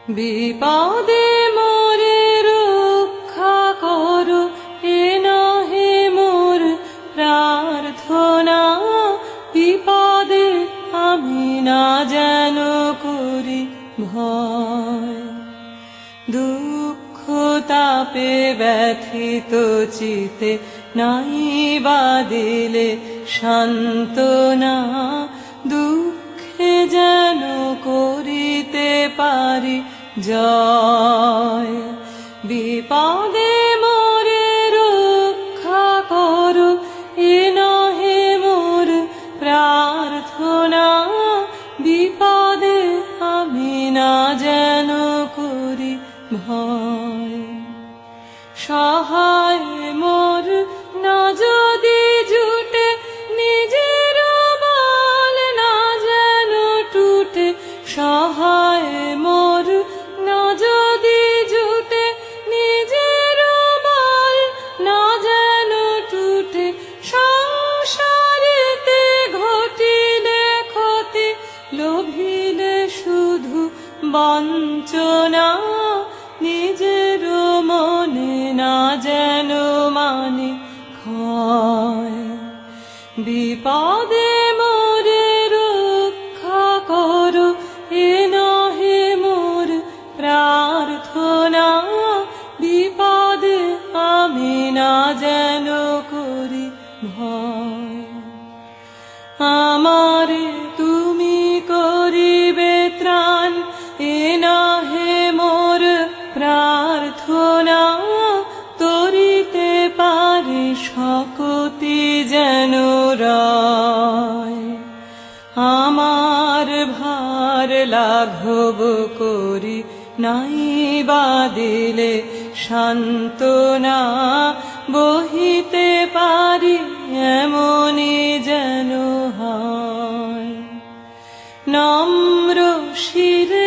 বিপদে মোরে রক্ষা করো, এ নহে মোর প্রার্থনা। বিপদে আমি না যেন করি ভয়, দুঃখ তাপে ব্যথিত চিতে নাই বা দিলে সান্ত্বনা। দুঃখে যেন করিতে পারি জয়, বিপদে মোরে রক্ষা করো, এ নহে মোর প্রার্থনা। বিপদে আমি না যেন করি ভয়, সহায় মোর না যদি জুটে, নিজের বল না যেন টুটে। সহায় মোর না যদি জুটে, নিজের বল না যেন টুটে। সংসারেতে ঘটিলে ক্ষতি, লোভিলে শুধু বঞ্চনা। নিজের মনে না যেন মানে ক্ষয়, বিপদে মোরে রক্ষা করো, এ নহে মোর প্রার্থনা। বিপদে আমি না যেন করি ভয়, আমারে তুমি করিবে ত্রাণ, এ নহে মোর প্রার্থনা। তরিতে পারি শক্তি যেন রয়, আমার ভার লাঘব করি নাই বা দিলে সান্ত্বনা। বহিতে পারি এমনি যেন হয়, নম্র শিরে